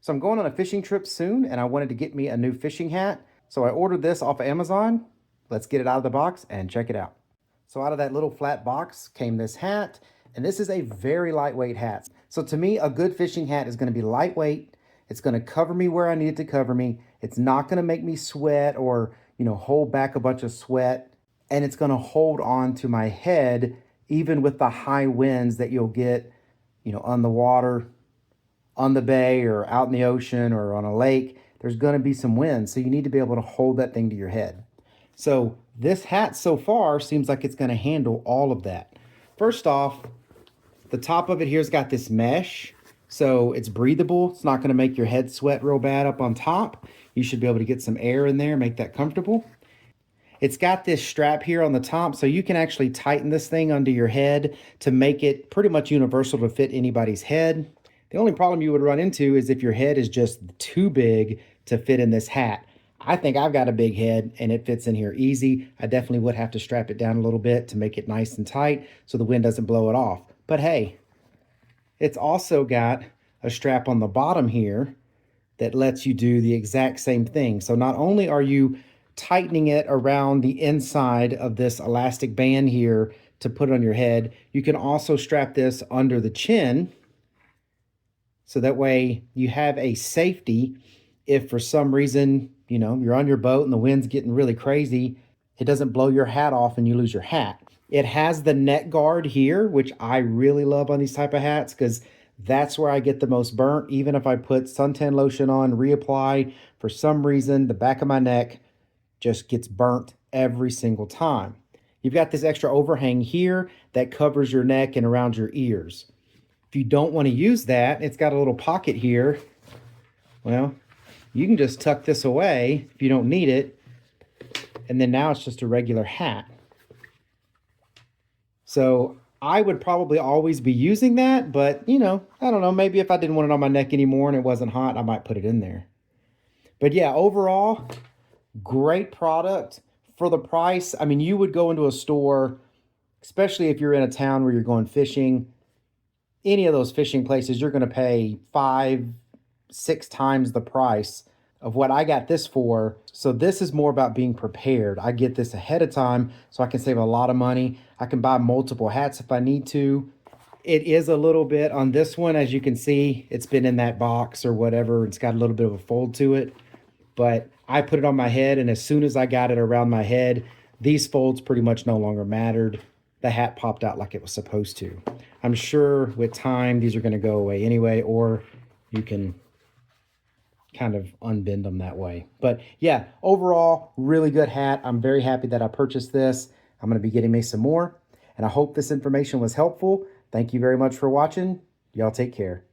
So I'm going on a fishing trip soon and I wanted to get me a new fishing hat. So I ordered this off of Amazon. Let's get it out of the box and check it out. So out of that little flat box came this hat, and this is a very lightweight hat. So to me, a good fishing hat is going to be lightweight. It's going to cover me where I need it to cover me. It's not going to make me sweat or, hold back a bunch of sweat. And it's going to hold on to my head even with the high winds that you'll get, on the water, on the bay or out in the ocean or on a lake. There's going to be some wind, so you need to be able to hold that thing to your head. So this hat so far seems like it's going to handle all of that. First off, the top of it here's got this mesh, so it's breathable. It's not going to make your head sweat real bad up on top. You should be able to get some air in there, make that comfortable. It's got this strap here on the top, so you can actually tighten this thing under your head to make it pretty much universal to fit anybody's head. The only problem you would run into is if your head is just too big to fit in this hat. I think I've got a big head and it fits in here easy. I definitely would have to strap it down a little bit to make it nice and tight so the wind doesn't blow it off. But hey, it's also got a strap on the bottom here that lets you do the exact same thing. So not only are you tightening it around the inside of this elastic band here to put it on your head, you can also strap this under the chin. So that way you have a safety if for some reason, you're on your boat and the wind's getting really crazy, it doesn't blow your hat off and you lose your hat. It has the neck guard here, which I really love on these type of hats because that's where I get the most burnt. Even if I put suntan lotion on, reapply, for some reason, the back of my neck just gets burnt every single time. You've got this extra overhang here that covers your neck and around your ears. If you don't want to use that, it's got a little pocket here. Well, you can just tuck this away if you don't need it. And then now it's just a regular hat. So I would probably always be using that, but I don't know, maybe if I didn't want it on my neck anymore and it wasn't hot, I might put it in there. But yeah, overall, great product for the price. I mean, you would go into a store, especially if you're in a town where you're going fishing, any of those fishing places, you're going to pay 5-6 times the price of what I got this for. So this is more about being prepared. I get this ahead of time so I can save a lot of money. I can buy multiple hats if I need to. It is a little bit on this one, as you can see, it's been in that box or whatever. It's got a little bit of a fold to it, but I put it on my head, and as soon as I got it around my head, these folds pretty much no longer mattered. The hat popped out like it was supposed to. I'm sure with time, these are going to go away anyway, or you can kind of unbend them that way. But yeah, overall, really good hat. I'm very happy that I purchased this. I'm going to be getting me some more, and I hope this information was helpful. Thank you very much for watching. Y'all take care.